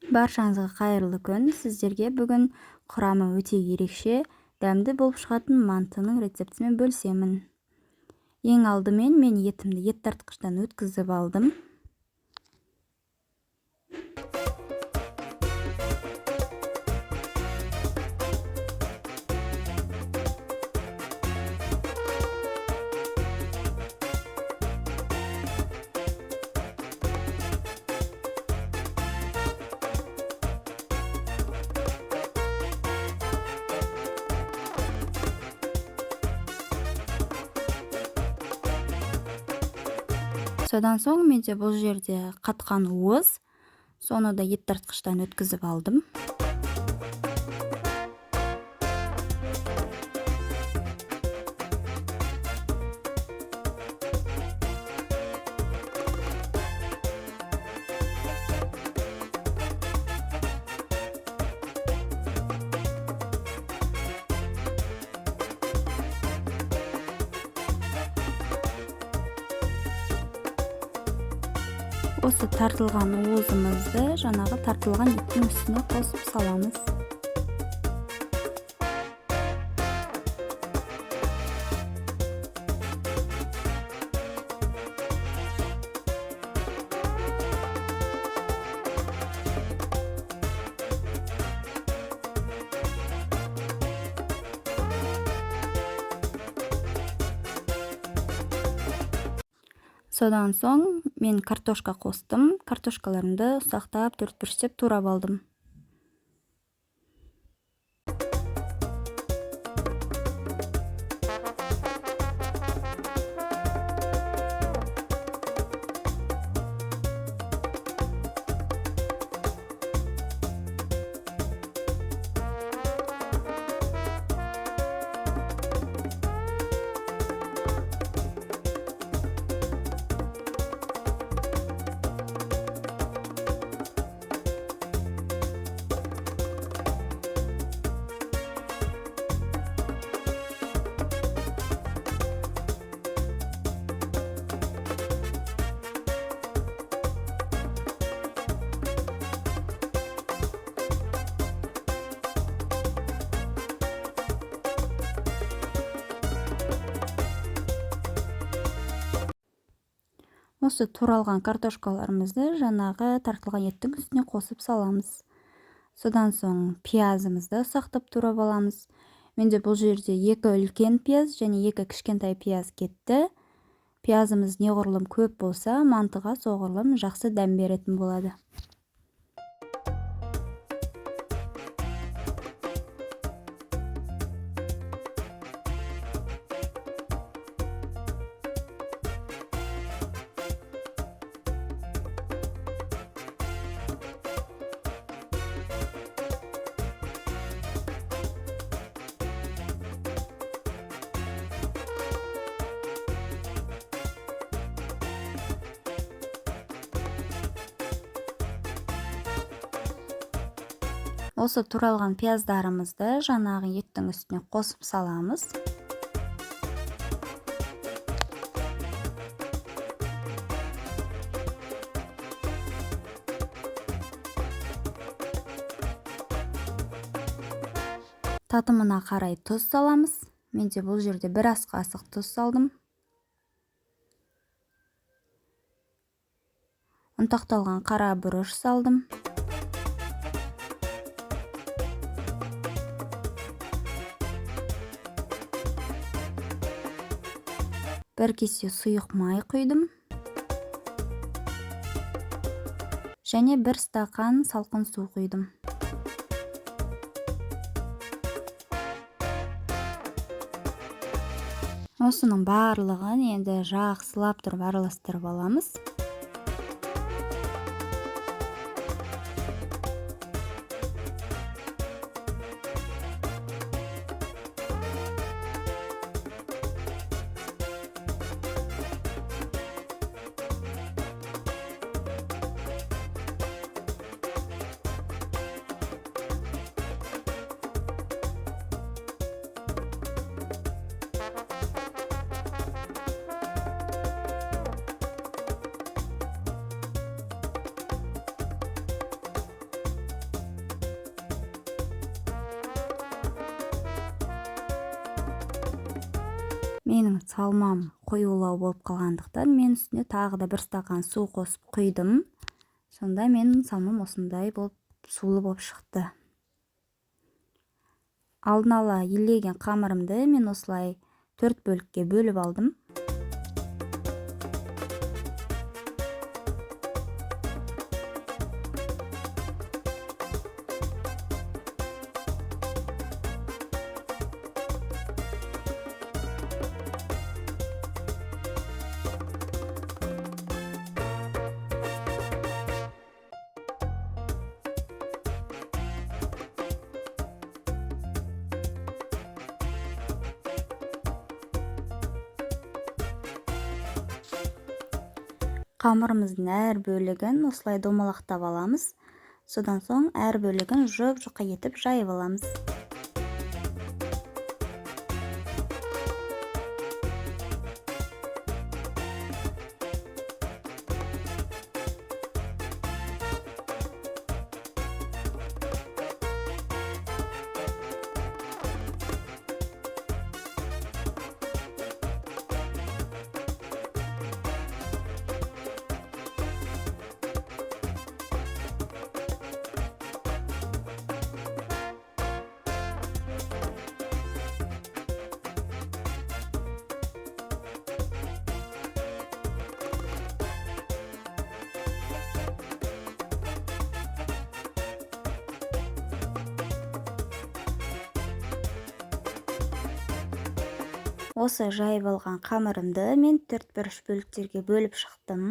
Баршаңызға қайырлы күн. Сіздерге бүгін құрамы өте ерекше, дәмді болып шығатын мантының рецептімен бөлісемін. Ең алдымен мен етімді ет тартқыштан өткізіп алдым. Содан соң менде бұл жерде қатқан уыз, соны да ет тартқыштан өткізіп алдым. Осы тартылған уызымызды жаңағы тартылған еттің үстіне қосып саламыз. Содан соң мен картошка қостым. Картошкаларымды ұсақтап төртбұрыштап турап алдым. Осы туралған картошкаларымызды жаңағы тартылған еттің үстіне қосып саламыз. Содан соң пиязымызды ұсақтап турап аламыз. Менде бұл жерде 2 үлкен пияз және 2 кішкентай пияз кетті. Пиязымыз неғұрлым көп болса, мантыға соғұрлым жақсы дәм беретін болады. Осы туралған пияздарымызды жаңағы еттің үстіне қосып саламыз. Татымына қарай тұз саламыз. Менде бұл жерде 1 ас қасық тұз салдым. Ұнтақталған қара бұрыш салдым. Бір кесе сұйық май құйдым. Және 1 стақан салқын су құйдым. Осының барлығын енді жақсылап тұрып араластырып аламыз. Менің салмам қоюлау болып қалғандықтан мен үстіне тағы да 1 стакан су қосып құйдым. Сонда менің салмам осындай болып сулы болып шықты. Алдын ала елеген қамырымды мен осылай 4 бөлікке бөліп алдым. Қамырымыздың әр бөлігін осылай домалақтап аламыз. Содан соң әр бөлігін жұп-жұқа етіп жайып аламыз. Осы жайып алған қамырымды мен 4-3 бөліктерге бөліп шықтым.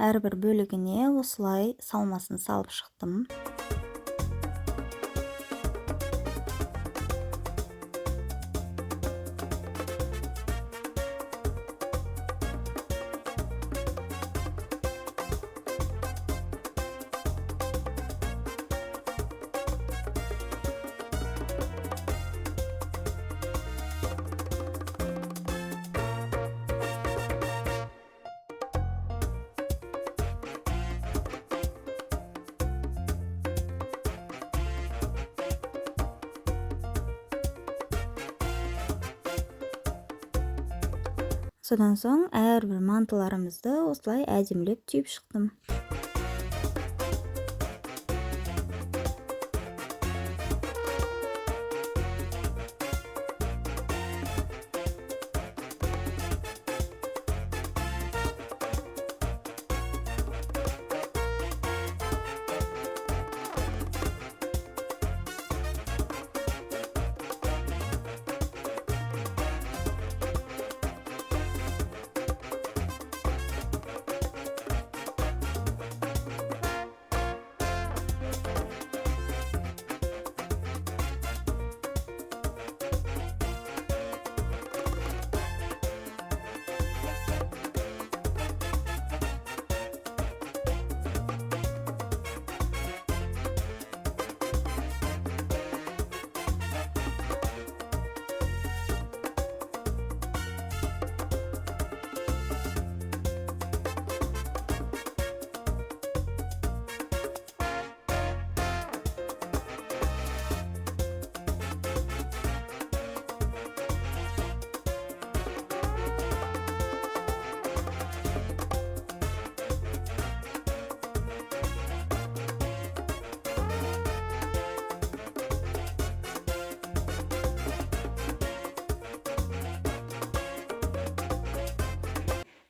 Әрбір бөлігіне осылай салмасын салып шықтым. Содан соң әрбір мантыларымызды осылай әдемілеп түйіп шықтым.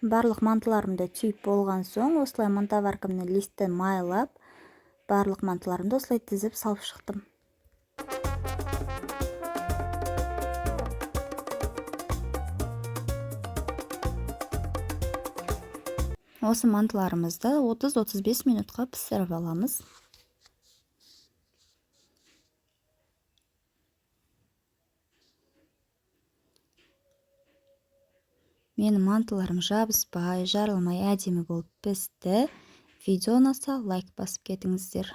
Барлық мантыларымды түйіп болған соң, осылай мантоваркамның листін майлап, барлық мантыларымды осылай тізіп салып шықтым. Осы мантыларымызды 30-35 минутқа пісіріп аламыз. Менің мантыларым жабыспай, жарылмай әдемі болып пісті. Видео ұнаса, лайк басып кетіңіздер.